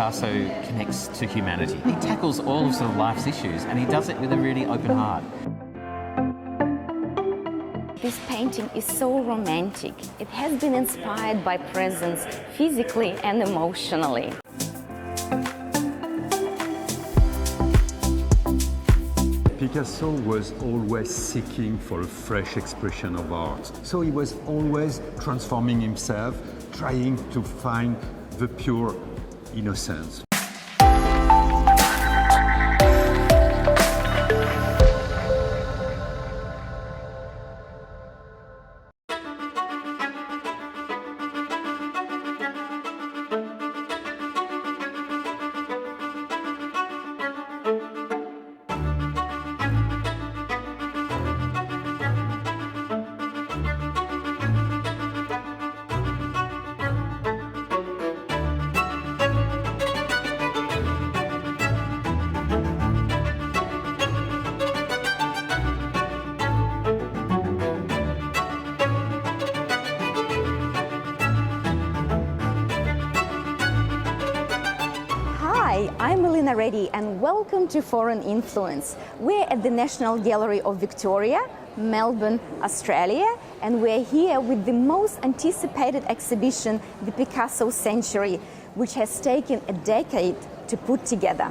Picasso connects to humanity. He tackles all of sort of life's issues, and he does it with a really open heart. This painting is so romantic. It has been inspired by presence physically and emotionally. Picasso was always seeking for a fresh expression of art. So he was always transforming himself, trying to find the pure innocence. Hi, I'm Elina Reddy and welcome to Foreign Influence. We're at the National Gallery of Victoria, Melbourne, Australia, and we're here with the most anticipated exhibition, the Picasso Century, which has taken a decade to put together.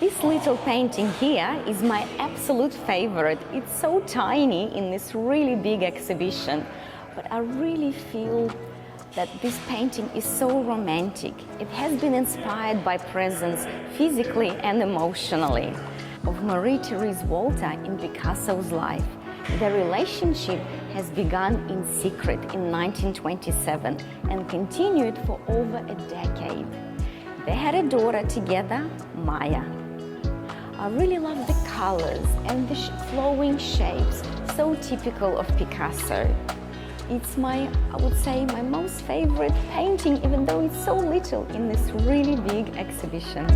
This little painting here is my absolute favorite. It's so tiny in this really big exhibition, but I really feel that this painting is so romantic. It has been inspired by presence physically and emotionally of Marie-Therese Walter in Picasso's life. Their relationship has begun in secret in 1927 and continued for over a decade. They had a daughter together, Maya. I really love the colors and the flowing shapes, so typical of Picasso. It's I would say, my most favorite painting, even though it's so little in this really big exhibition.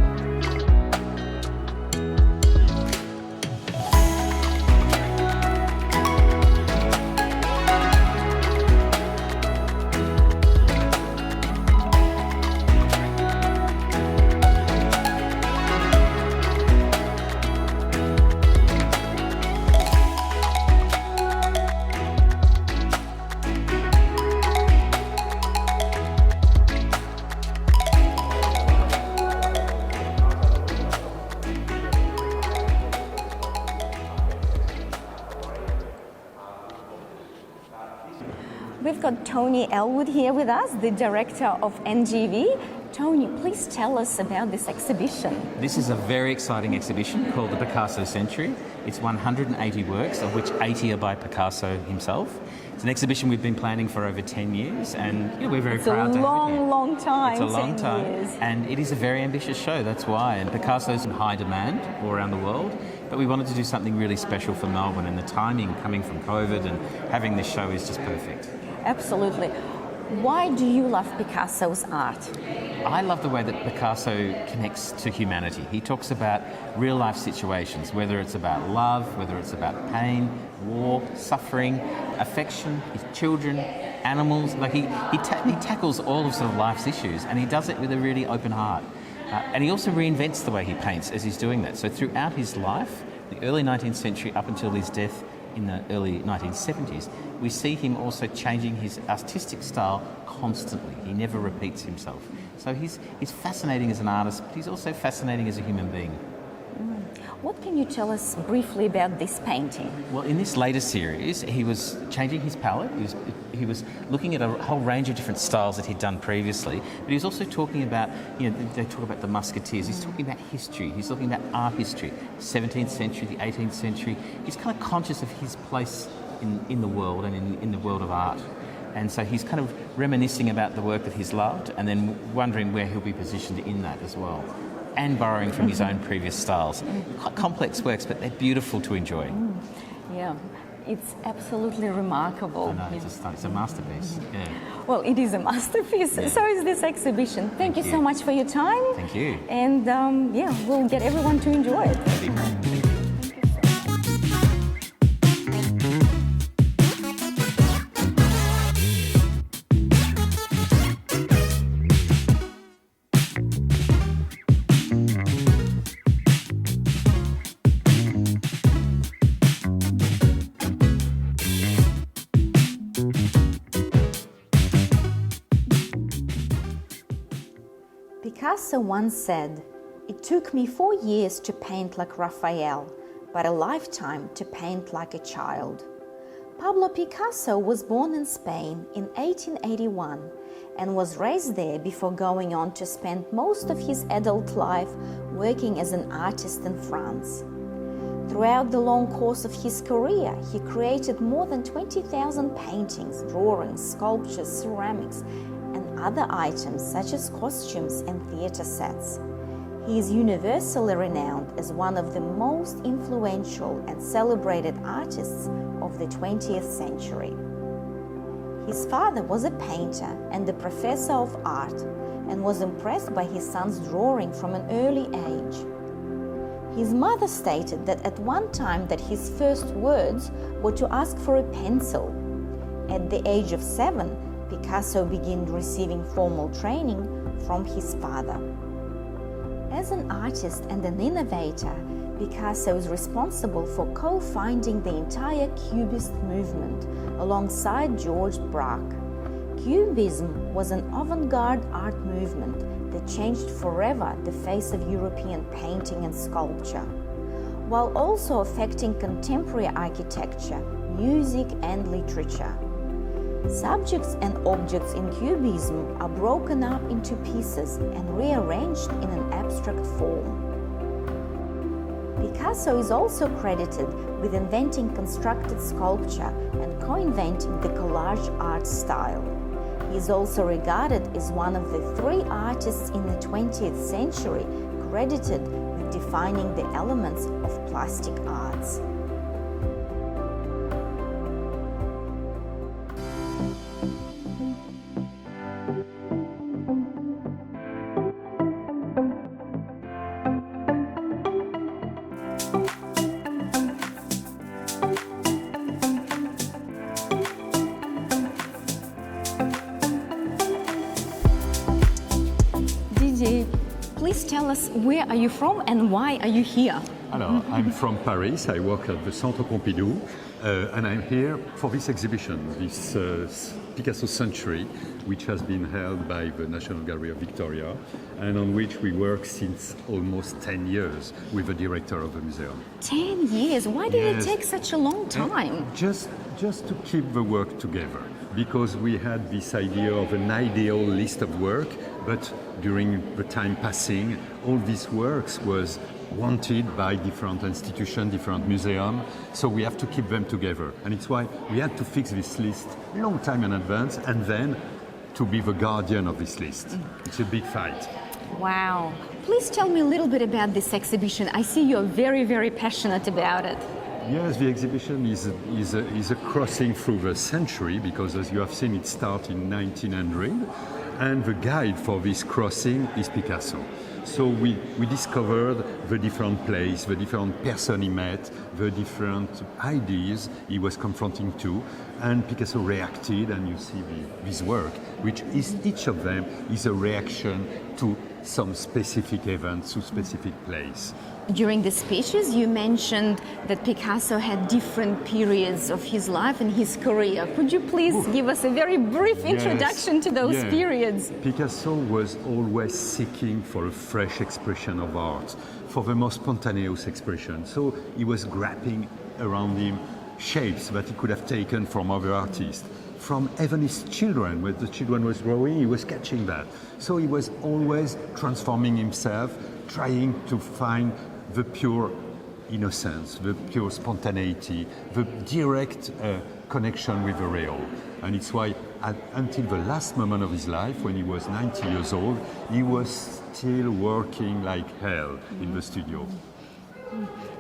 We've got Tony Ellwood here with us, the director of NGV. Tony, please tell us about this exhibition. This is a very exciting exhibition called the Picasso Century. It's 180 works, of which 80 are by Picasso himself. It's an exhibition we've been planning for over 10 years, and we're very proud to have it here. It's a long time. It's a long time, years. And it is a very ambitious show, that's why. And Picasso's in high demand all around the world, but we wanted to do something really special for Melbourne, and the timing coming from COVID and having this show is just perfect. Absolutely. Why do you love Picasso's art? I love the way that Picasso connects to humanity. He talks about real life situations, whether it's about love, whether it's about pain, war, suffering, affection, his children, animals. Like he tackles all of sort of life's issues, and he does it with a really open heart. And he also reinvents the way he paints as he's doing that. So throughout his life, the early 19th century up until his death in the early 1970s, we see him also changing his artistic style constantly. He never repeats himself. So he's fascinating as an artist, but he's also fascinating as a human being. What can you tell us briefly about this painting? Well, in this later series, he was changing his palette. He was looking at a whole range of different styles that he'd done previously, but he was also talking about, they talk about the musketeers. He's talking about history. He's looking about art history, 17th century, the 18th century. He's kind of conscious of his place in the world and in the world of art. And so he's kind of reminiscing about the work that he's loved and then wondering where he'll be positioned in that as well, and borrowing from his own previous styles. Quite complex works, but they're beautiful to enjoy. Yeah, it's absolutely remarkable. I know, it's a masterpiece. Yeah. Well, it is a masterpiece. Yeah. So is this exhibition. Thank you so much for your time. Thank you. And we'll get everyone to enjoy it. That'd be great. Picasso once said, "It took me 4 years to paint like Raphael, but a lifetime to paint like a child." Pablo Picasso was born in Spain in 1881 and was raised there before going on to spend most of his adult life working as an artist in France. Throughout the long course of his career, he created more than 20,000 paintings, drawings, sculptures, ceramics, and other items such as costumes and theatre sets. He is universally renowned as one of the most influential and celebrated artists of the 20th century. His father was a painter and a professor of art and was impressed by his son's drawing from an early age. His mother stated that at one time that his first words were to ask for a pencil. At the age of 7, Picasso began receiving formal training from his father. As an artist and an innovator, Picasso is responsible for co-founding the entire Cubist movement alongside George Braque. Cubism was an avant-garde art movement that changed forever the face of European painting and sculpture, while also affecting contemporary architecture, music, and literature. Subjects and objects in Cubism are broken up into pieces and rearranged in an abstract form. Picasso is also credited with inventing constructed sculpture and co-inventing the collage art style. He is also regarded as one of the 3 artists in the 20th century credited with defining the elements of plastic arts. Didier, please tell us, where are you from and why are you here? Alors, I'm from Paris. I work at the Centre Pompidou, and I'm here for this exhibition, this Picasso Century, which has been held by the National Gallery of Victoria, and on which we work since almost 10 years with the director of the museum. 10 years? Why did it Yes. take such a long time? Just to keep the work together, because we had this idea of an ideal list of work, but during the time passing, all these works was wanted by different institutions, different museums, so we have to keep them together. And it's why we had to fix this list a long time in advance, and then to be the guardian of this list. It's a big fight. Wow. Please tell me a little bit about this exhibition. I see you're very, very passionate about it. Yes, the exhibition is a crossing through the century, because as you have seen, it started in 1900, and the guide for this crossing is Picasso. So we discovered the different places, the different person he met, the different ideas he was confronting to, and Picasso reacted, and you see this work, which is each of them is a reaction to some specific event to specific place. During the speeches, you mentioned that Picasso had different periods of his life and his career. Could you please give us a very brief introduction to those periods? Picasso was always seeking for a fresh expression of art, for the most spontaneous expression. So he was grabbing around him shapes that he could have taken from other artists. From even his children, when the children was growing, he was catching that. So he was always transforming himself, trying to find the pure innocence, the pure spontaneity, the direct connection with the real. And it's why until the last moment of his life, when he was 90 years old, he was still working like hell in the studio.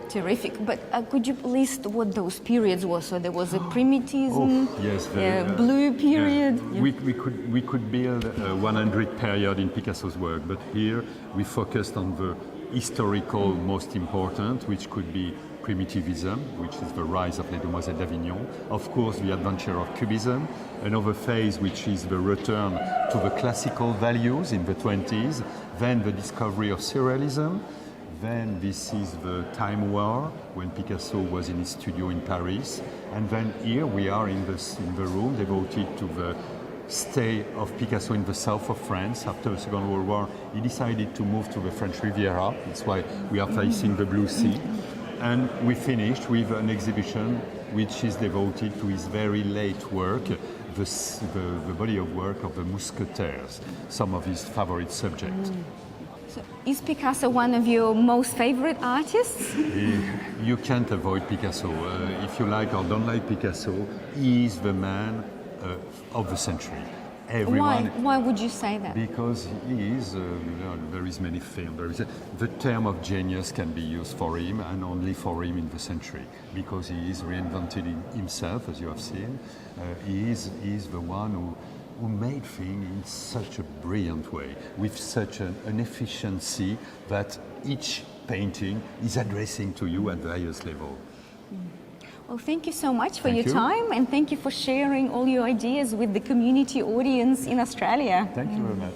Terrific. But could you list what those periods were? So there was a primitivism, blue period. Yeah. We could build a 100 period in Picasso's work, but here we focused on the historical most important, which could be primitivism, which is the rise of Les Demoiselles d'Avignon. Of course, the adventure of Cubism. Another phase, which is the return to the classical values in the 20s. Then the discovery of Surrealism. Then this is the time war, when Picasso was in his studio in Paris. And then here we are in the room devoted to the stay of Picasso in the south of France. After the Second World War, he decided to move to the French Riviera. That's why we are facing the Blue Sea. And we finished with an exhibition which is devoted to his very late work, the body of work of the Mousquetaires, some of his favorite subjects. So is Picasso one of your most favorite artists? You can't avoid Picasso. If you like or don't like Picasso, he is the man of the century. Why would you say that? Because he is, there is many films. The term of genius can be used for him and only for him in the century, because he is reinvented himself, as you have seen. He is the one who made things in such a brilliant way, with such an efficiency that each painting is addressing to you at the highest level. Well, thank you so much for your time, and thank you for sharing all your ideas with the community audience in Australia. Thank you very much.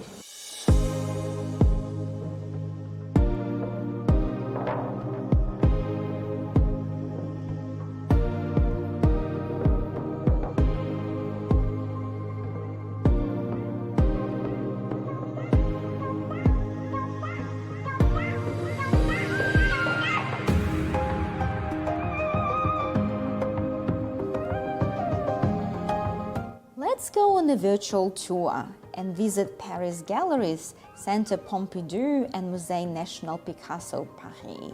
Let's go on a virtual tour and visit Paris galleries, Centre Pompidou and Musée National Picasso, Paris.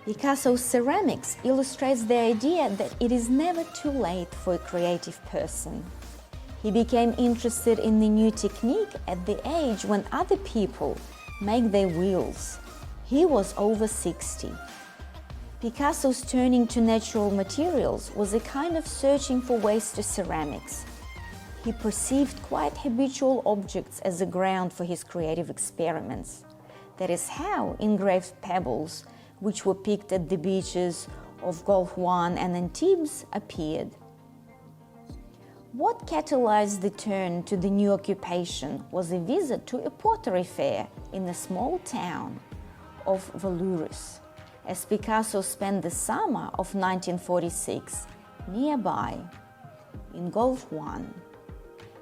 Picasso's ceramics illustrates the idea that it is never too late for a creative person. He became interested in the new technique at the age when other people make their wheels. He was over 60. Picasso's turning to natural materials was a kind of searching for ways to ceramics. He perceived quite habitual objects as a ground for his creative experiments. That is how engraved pebbles, which were picked at the beaches of Gulf One and Antibes, appeared. What catalyzed the turn to the new occupation was a visit to a pottery fair in the small town of Vallauris, as Picasso spent the summer of 1946 nearby in Gulf One.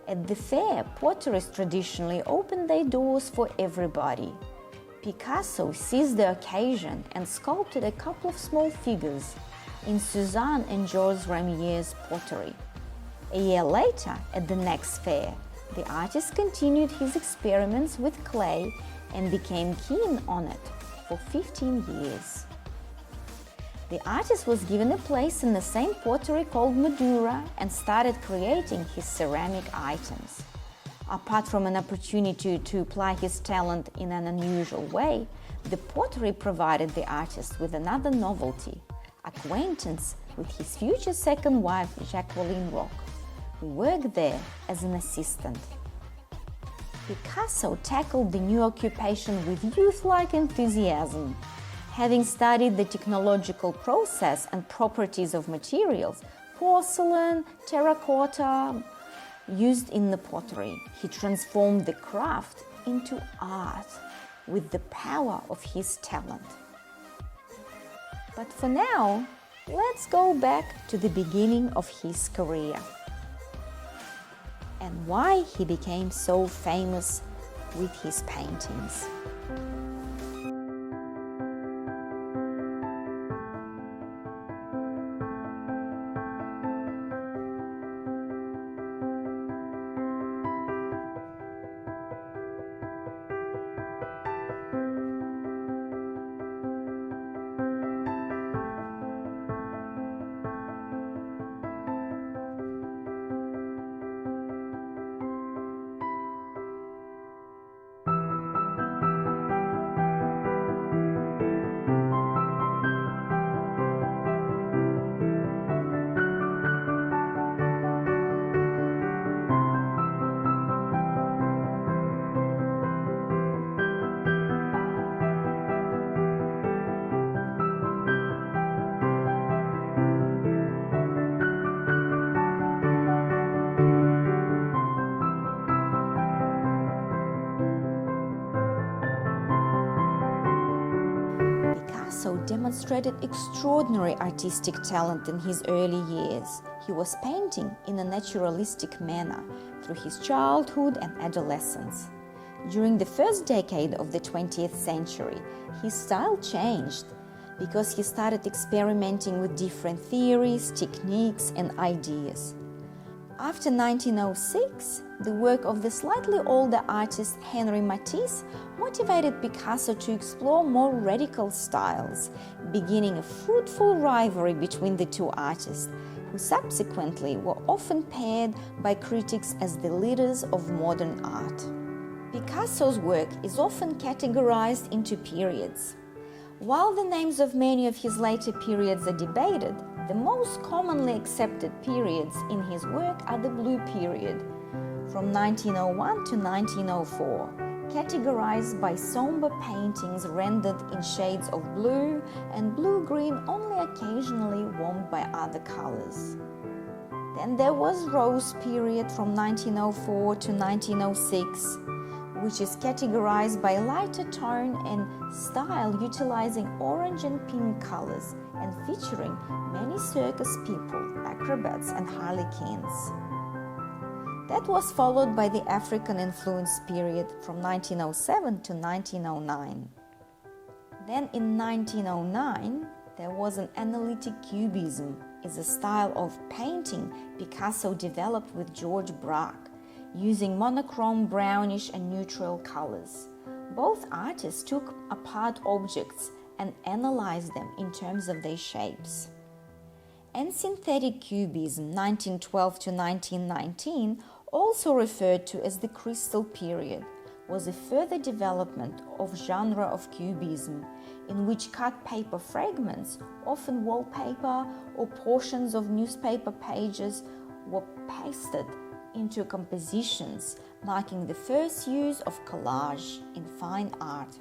At the fair, potteries traditionally opened their doors for everybody. Picasso seized the occasion and sculpted a couple of small figures in Suzanne and Georges Ramier's pottery. A year later, at the next fair, the artist continued his experiments with clay and became keen on it for 15 years. The artist was given a place in the same pottery called Madura and started creating his ceramic items. Apart from an opportunity to apply his talent in an unusual way, the pottery provided the artist with another novelty: acquaintance with his future second wife, Jacqueline Roch, who worked there as an assistant. Picasso tackled the new occupation with youth-like enthusiasm. Having studied the technological process and properties of materials, porcelain, terracotta, used in the pottery. He transformed the craft into art with the power of his talent. But for now, let's go back to the beginning of his career and why he became so famous with his paintings. Picasso demonstrated extraordinary artistic talent in his early years. He was painting in a naturalistic manner through his childhood and adolescence. During the first decade of the 20th century, his style changed because he started experimenting with different theories, techniques, and ideas. After 1906, the work of the slightly older artist Henri Matisse motivated Picasso to explore more radical styles, beginning a fruitful rivalry between the two artists, who subsequently were often paired by critics as the leaders of modern art. Picasso's work is often categorized into periods. While the names of many of his later periods are debated, the most commonly accepted periods in his work are the Blue Period, from 1901 to 1904, categorized by somber paintings rendered in shades of blue and blue-green only occasionally warmed by other colors. Then there was Rose Period from 1904 to 1906, which is categorized by lighter tone and style utilizing orange and pink colors and featuring many circus people, acrobats and harlequins. That was followed by the African influence period from 1907 to 1909. Then in 1909, there was an analytic cubism, is a style of painting Picasso developed with George Braque, using monochrome brownish and neutral colors. Both artists took apart objects and analyzed them in terms of their shapes. And synthetic cubism, 1912 to 1919, also referred to as the Crystal Period, was a further development of genre of cubism, in which cut paper fragments, often wallpaper or portions of newspaper pages, were pasted into compositions, marking the first use of collage in fine art.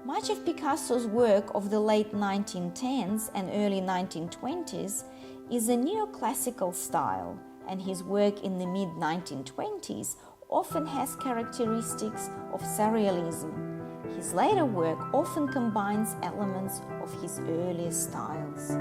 Much of Picasso's work of the late 1910s and early 1920s is a neoclassical style, and his work in the mid-1920s often has characteristics of surrealism. His later work often combines elements of his earlier styles.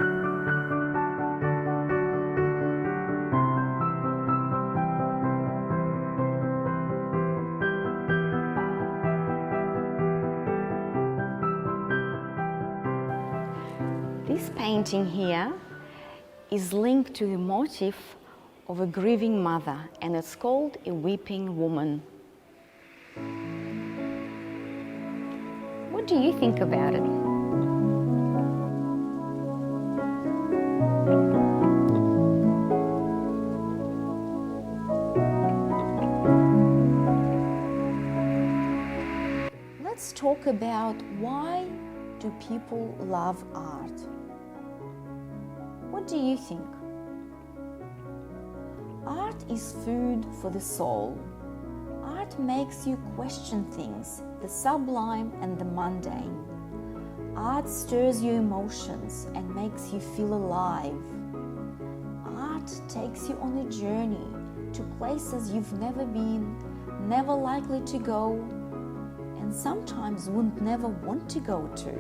This painting here is linked to the motif of a grieving mother, and it's called A Weeping Woman. What do you think about it? Let's talk about why do people love art? What do you think? Art is food for the soul. Art makes you question things, the sublime and the mundane. Art stirs your emotions and makes you feel alive. Art takes you on a journey to places you've never been, never likely to go, and sometimes wouldn't never want to go to.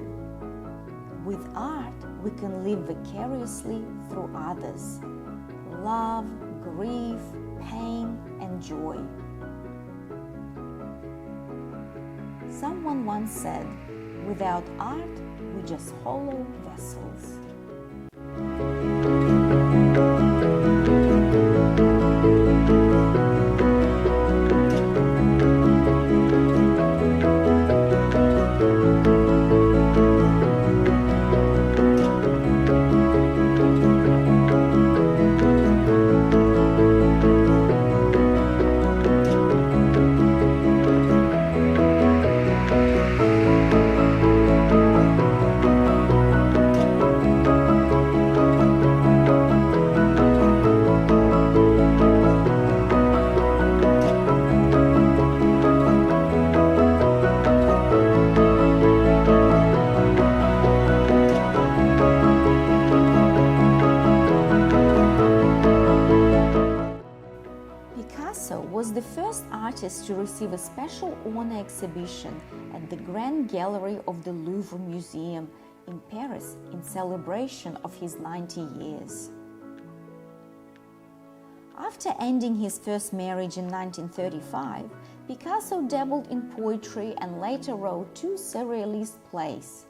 With art, we can live vicariously through others. Love, grief, pain, and joy. Someone once said, without art, we're just hollow vessels. Picasso was the first artist to receive a special honor exhibition at the Grand Gallery of the Louvre Museum in Paris in celebration of his 90 years. After ending his first marriage in 1935, Picasso dabbled in poetry and later wrote two surrealist plays.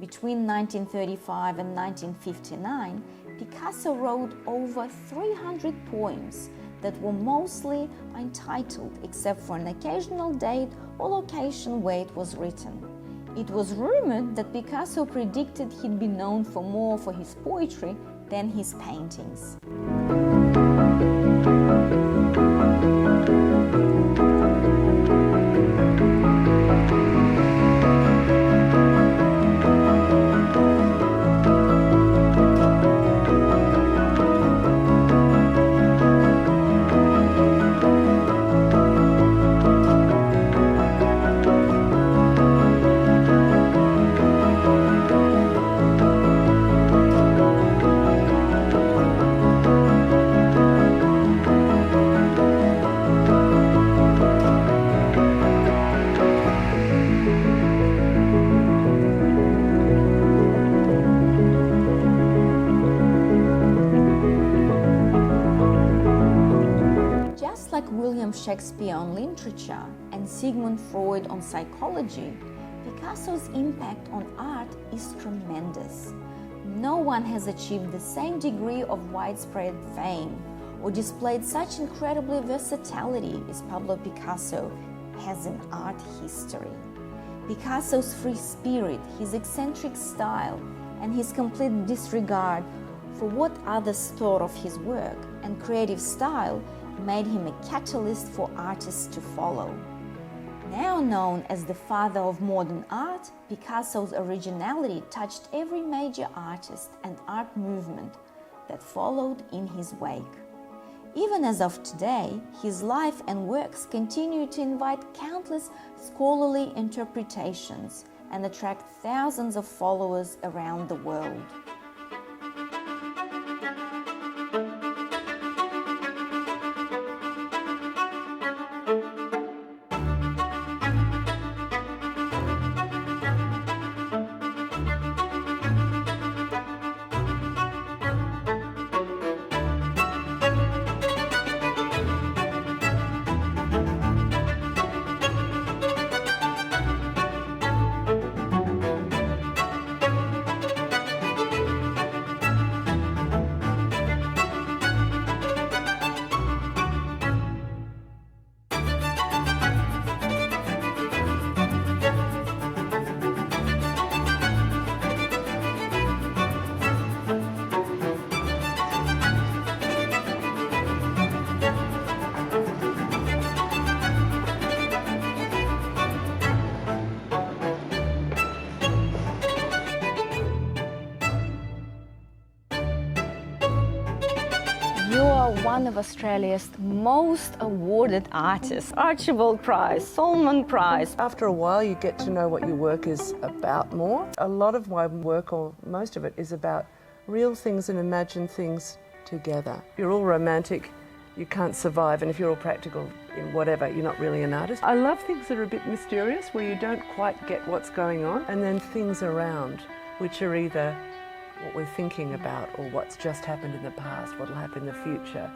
Between 1935 and 1959, Picasso wrote over 300 poems that were mostly untitled except for an occasional date or location where it was written. It was rumored that Picasso predicted he'd be known more for his poetry than his paintings. Shakespeare on literature and Sigmund Freud on psychology, Picasso's impact on art is tremendous. No one has achieved the same degree of widespread fame or displayed such incredible versatility as Pablo Picasso has in art history. Picasso's free spirit, his eccentric style, and his complete disregard for what others thought of his work and creative style made him a catalyst for artists to follow. Now known as the father of modern art, Picasso's originality touched every major artist and art movement that followed in his wake. Even as of today, his life and works continue to invite countless scholarly interpretations and attract thousands of followers around the world. You are one of Australia's most awarded artists. Archibald Prize, Solomon Prize. After a while you get to know what your work is about more. A lot of my work, or most of it, is about real things and imagined things together. You're all romantic, you can't survive, and if you're all practical in whatever, you're not really an artist. I love things that are a bit mysterious, where you don't quite get what's going on, and then things around, which are either what we're thinking about or what's just happened in the past, what will happen in the future.